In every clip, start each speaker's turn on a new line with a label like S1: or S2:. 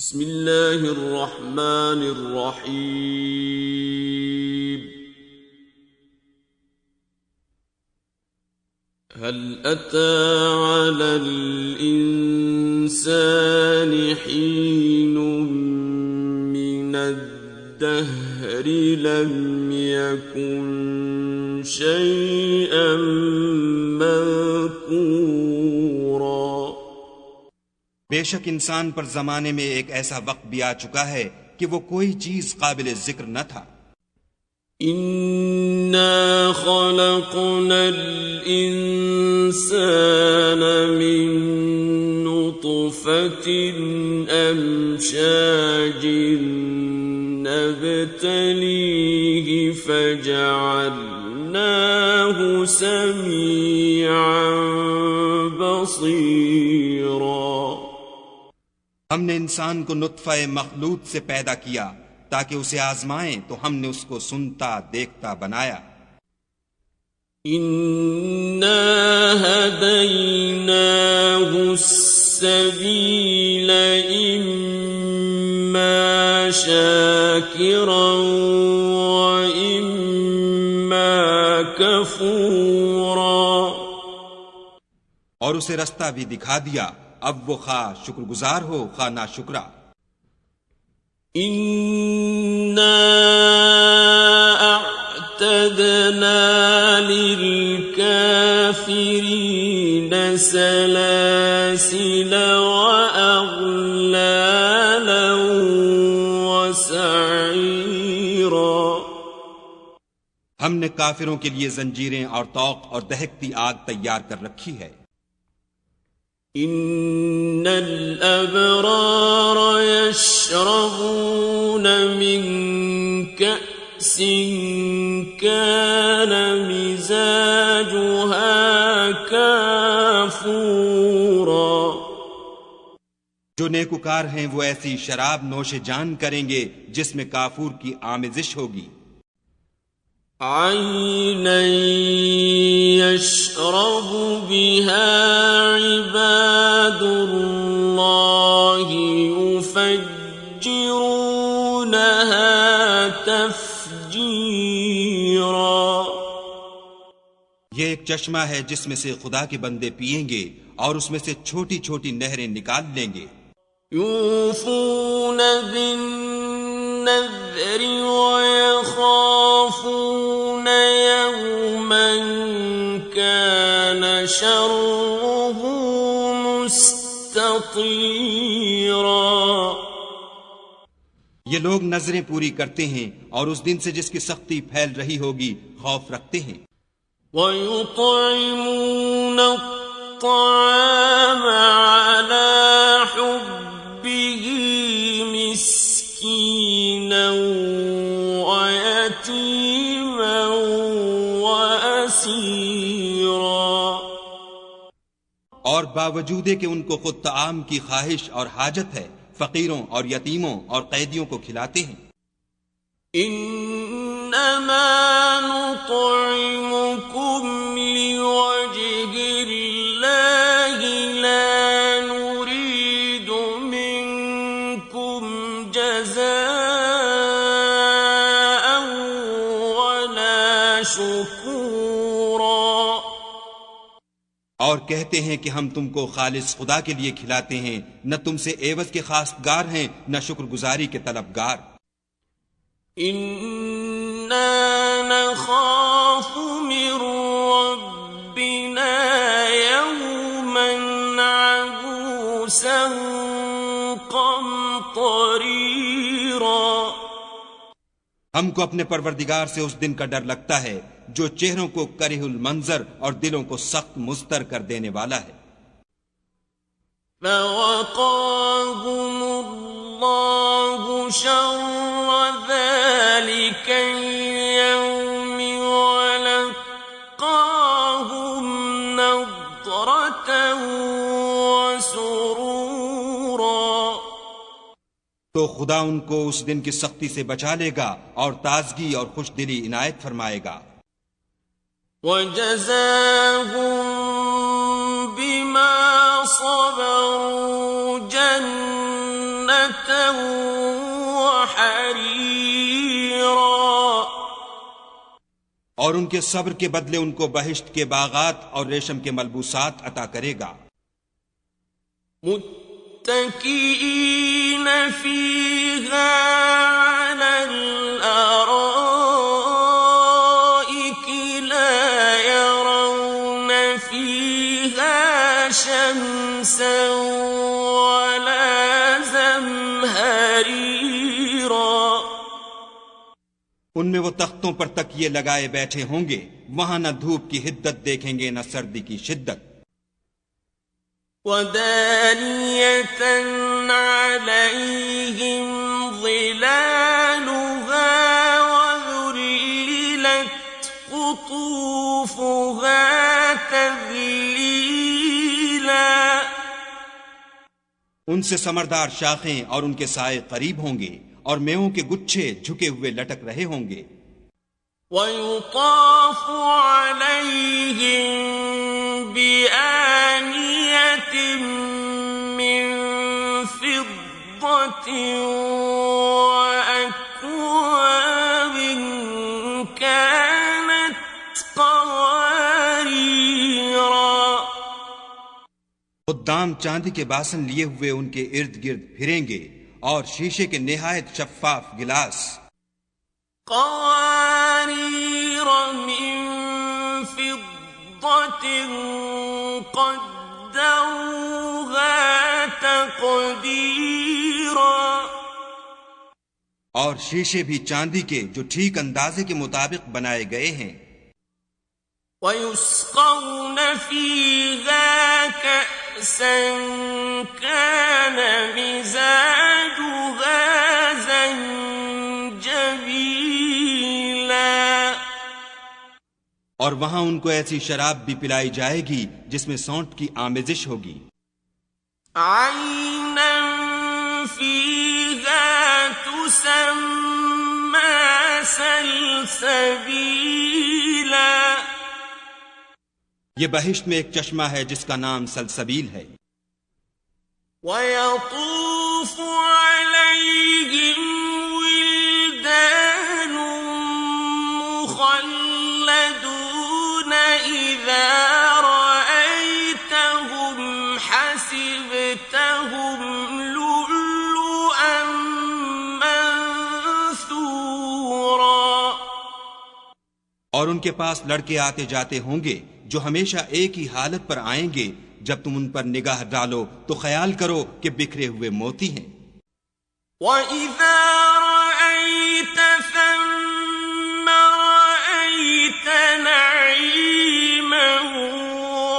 S1: بسم اللہ الرحمن الرحیم هل أتى على الإنسان حين من الدهر لم يكن شيئا مذكورا۔
S2: بے شک انسان پر زمانے میں ایک ایسا وقت بھی آ چکا ہے کہ وہ کوئی چیز قابل ذکر نہ تھا۔
S1: اِنَّا خَلَقْنَا الْإِنسَانَ مِن نُطْفَةٍ أَمْشَاجٍ نَبْتَلِيهِ فَجَعَلْنَاهُ سَمِيعًا بَصِيرًا۔
S2: ہم نے انسان کو نطفہ مخلوط سے پیدا کیا تاکہ اسے آزمائیں، تو ہم نے اس کو سنتا دیکھتا بنایا۔
S1: اِنَّا هَدَيْنَاهُ السَّبِيلَ إِمَّا شَاكِرًا وَإِمَّا كَفُورًا۔
S2: اور اسے رستہ بھی دکھا دیا، اب وہ خواہ شکر گزار ہو خواہ ناشکرا۔
S1: اِنَّا اعْتَدْنَا لِلْكَافِرِينَ سَلَاسِلَ وَأَغْلَالًا وَسَعِيرًا۔
S2: ہم نے کافروں کے لیے زنجیریں اور طوق اور دہکتی آگ تیار کر رکھی ہے۔
S1: ان الابرار يشربون من كأس كان مزاجها كافورا۔
S2: جو نیکوکار ہیں وہ ایسی شراب نوش جان کریں گے جس میں کافور کی آمیزش ہوگی۔
S1: عَيْنًا يَشْرَبُ بِهَا عِبَادُ اللَّهِ يُفَجِّرُونَهَا تَفْجِيرًا۔
S2: یہ ایک چشمہ ہے جس میں سے خدا کے بندے پیئیں گے اور اس میں سے چھوٹی چھوٹی نہریں نکال لیں گے۔
S1: يُوفُونَ بِالنَّذْرِ وَيَخَافُونَ يَوْمًا كَانَ شَرُّهُ مُسْتَطِيرًا۔
S2: یہ لوگ نظریں پوری کرتے ہیں اور اس دن سے جس کی سختی پھیل رہی ہوگی خوف رکھتے ہیں۔
S1: وَيُطْعِمُونَ الطَّعَامَ عَلَى حُبِّهِ مِسْكِينًا وَيَتِيمًا وَأَسِيرًا۔
S2: اور باوجود کہ ان کو خود طعام کی خواہش اور حاجت ہے، فقیروں اور یتیموں اور قیدیوں کو کھلاتے ہیں۔
S1: انما نطعمكم لوجه الله لا نريد منكم جزاء ولا شكورا۔
S2: اور کہتے ہیں کہ ہم تم کو خالص خدا کے لیے کھلاتے ہیں، نہ تم سے عوض کے خواستگار ہیں نہ شکر گزاری کے طلبگار۔
S1: اِنَّا نَخَافُ مِن رَّبِّنَا يَوْمًا عَبُوسًا قَمْطَرِيرًا۔
S2: ہم کو اپنے پروردگار سے اس دن کا ڈر لگتا ہے جو چہروں کو کرہ المنظر اور دلوں کو سخت مضطر کر دینے والا ہے۔
S1: فَوَقَاهُمُ اللَّهُ شَرَّ ذَلِكَ الْيَوْمِ وَلَقَّاهُمْ نَضْرَةً وَسُرُورًا۔
S2: تو خدا ان کو اس دن کی سختی سے بچا لے گا اور تازگی اور خوش دلی عنایت فرمائے گا۔
S1: وَجَزَاهُم بِمَا صَبَرُوا جَنَّةً وحريرا
S2: اور ان کے صبر کے بدلے ان کو بہشت کے باغات اور ریشم کے ملبوسات عطا کرے گا.
S1: متكئين فيها على الأرائك لا يرون فيها شمسا ولا زمهريرا
S2: ان میں وہ تختوں پر تکیے لگائے بیٹھے ہوں گے، وہاں نہ دھوپ کی حدت دیکھیں گے نہ سردی کی شدت.
S1: وَدَانِيَةً عَلَيْهِمْ ظِلَالُهَا وَذُلِّلَتْ قُطُوفُهَا تَذْلِيلًا
S2: ان سے ثمردار شاخیں اور ان کے سائے قریب ہوں گے، اور میووں کے گچھے جھکے ہوئے لٹک رہے ہوں گے.
S1: وَيُطَافُ عَلَيْهِمْ بِآنِيَةٍ مِّن فِضَّةٍ وَأَكْوَابٍ كَانَتْ قَوَارِيرَا
S2: خدام چاندی کے باسن لیے ہوئے ان کے ارد گرد پھریں گے، اور شیشے کے نہایت شفاف گلاس.
S1: قوارير من فضة قدروها تقديرا
S2: اور شیشے بھی چاندی کے جو ٹھیک اندازے کے مطابق بنائے گئے ہیں.
S1: ويسقون فيها كأسا كان مزاجها زنجبيلا
S2: اور وہاں ان کو ایسی شراب بھی پلائی جائے گی جس میں سونٹ کی آمیزش ہوگی.
S1: عينا فيها تسمى سلسبيلا
S2: یہ بہشت میں ایک چشمہ ہے جس کا نام سلسبیل ہے.
S1: وَيَطُوفُ عَلَيْهِمْ وِلْدَانٌ مُخَلَّدُونَ إِذَا رَأَيْتَهُمْ حَسِبْتَهُمْ لُؤْلُؤًا مَّنثُورًا
S2: اور ان کے پاس لڑکے آتے جاتے ہوں گے جو ہمیشہ ایک ہی حالت پر آئیں گے. جب تم ان پر نگاہ ڈالو تو خیال کرو کہ بکھرے ہوئے موتی ہیں.
S1: وَإِذَا رَأَيْتَ ثَمَّ رَأَيْتَ نَعِيمًا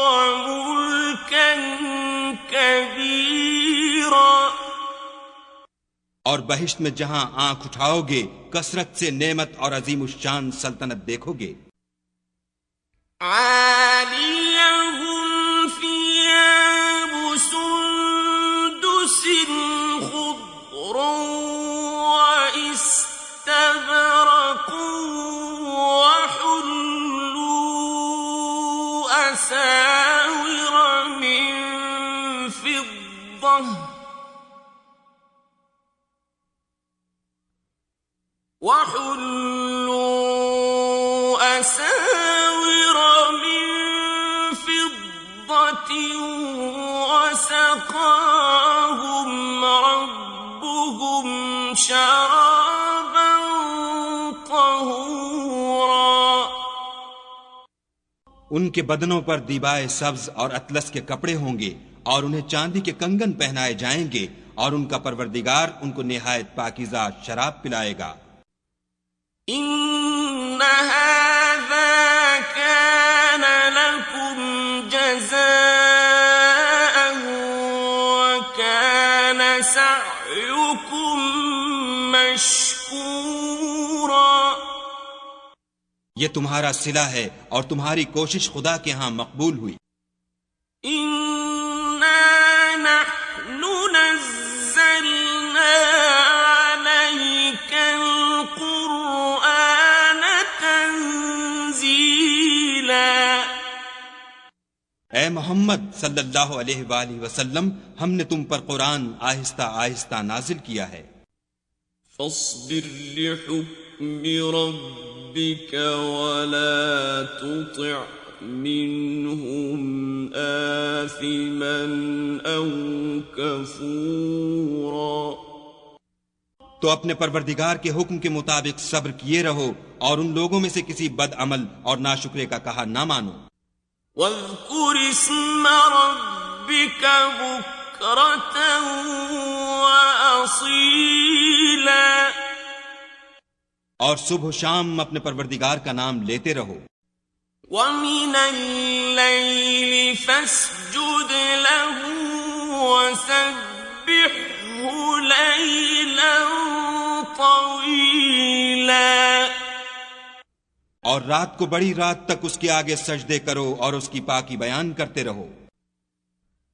S1: وَمُلْكًا كَبِيرًا
S2: اور بہشت میں جہاں آنکھ اٹھاؤ گے کثرت سے نعمت اور عظیم الشان سلطنت دیکھو گے.
S1: عَالِيَهُمْ ثِيَابُ سُندُسٍ خُضْرٌ وَإِسْتَبْرَقٌ وَحُلُّوا أَسَاوِرَ مِن فِضَّةٍ وَسَقَاهُمْ رَبُّهُمْ شَرَابًا طَهُورًا
S2: ان کے بدنوں پر دیبائے سبز اور اطلس کے کپڑے ہوں گے، اور انہیں چاندی کے کنگن پہنائے جائیں گے، اور ان کا پروردگار ان کو نہایت پاکیزہ شراب پلائے گا.
S1: إِنَّ هَذَا كَانَ لَكُمْ جَزَاءً وَكَانَ سَعْيُكُمْ مَشْكُورًا
S2: یہ تمہارا صلہ ہے اور تمہاری کوشش خدا کے ہاں مقبول ہوئی.
S1: إِنَّا نَحْنُ نَزَّلْنَا عَلَيْكَ الْقُرْآنَ تَنزِيلًا
S2: اے محمد صلی اللہ علیہ وآلہ وسلم ہم نے تم پر قرآن آہستہ آہستہ نازل کیا ہے۔
S1: فاصبر لحكم ربك ولا تطع منهم آثما أو كفورا۔
S2: تو اپنے پروردگار کے حکم کے مطابق صبر کیے رہو اور ان لوگوں میں سے کسی بد عمل اور ناشکرے کا کہا نہ مانو۔
S1: واذكر اسم ربك بكرة وأصيلا۔
S2: اور صبح و شام اپنے پروردگار کا نام لیتے رہو۔
S1: ومن الليل فاسجد له وسبحه ليلا طويلا۔
S2: اور رات کو بڑی رات تک اس کے آگے سجدے کرو اور اس کی پاکی بیان کرتے رہو۔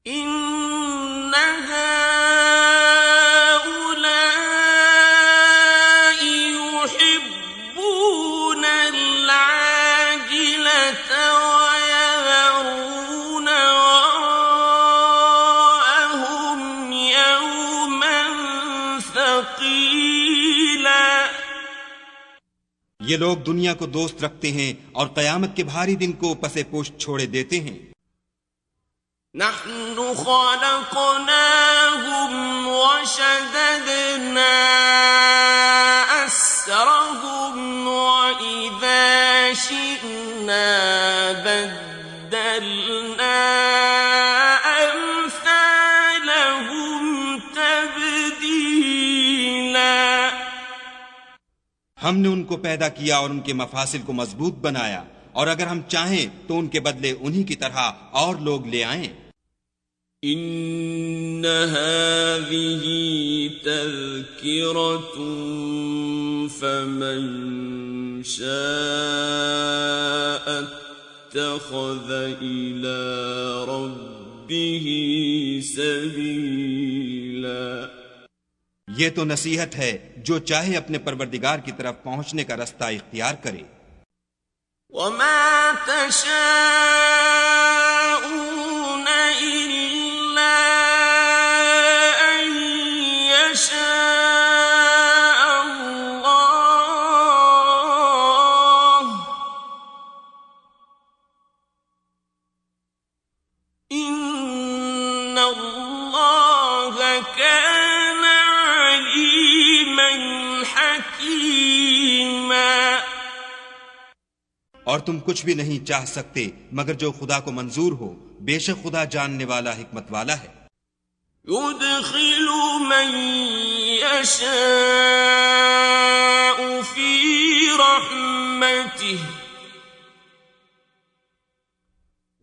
S1: ان هؤلاء يحبون العاجلة ويذرون وراءهم يوما ثقيلا۔
S2: یہ لوگ دنیا کو دوست رکھتے ہیں اور قیامت کے بھاری دن کو پس پشت چھوڑے دیتے ہیں۔
S1: نحن خلقناهم وشددنا أسرهم وإذا شئنا بدلنا أمثالهم تبديلا۔
S2: ہم نے ان کو پیدا کیا اور ان کے مفاصل کو مضبوط بنایا، اور اگر ہم چاہیں تو ان کے بدلے انہی کی طرح اور لوگ لے آئیں۔
S1: ان هذه تذكرة فمن شاء اتخذ إلى ربه سبيلا۔
S2: یہ تو نصیحت ہے، جو چاہے اپنے پروردگار کی طرف پہنچنے کا رستہ اختیار کرے۔
S1: وما تشاءون إلا أن يشاء الله إن الله كان عليما حكيما۔
S2: اور تم کچھ بھی نہیں چاہ سکتے مگر جو خدا کو منظور ہو، بے شک خدا جاننے والا حکمت والا ہے۔
S1: يدخل من يشاء في رحمته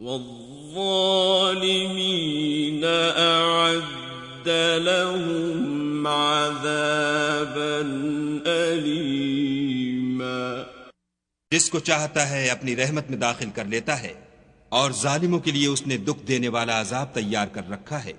S1: والظالمين أعد لهم عذابا أليما۔
S2: جس کو چاہتا ہے اپنی رحمت میں داخل کر لیتا ہے، اور ظالموں کے لیے اس نے دکھ دینے والا عذاب تیار کر رکھا ہے۔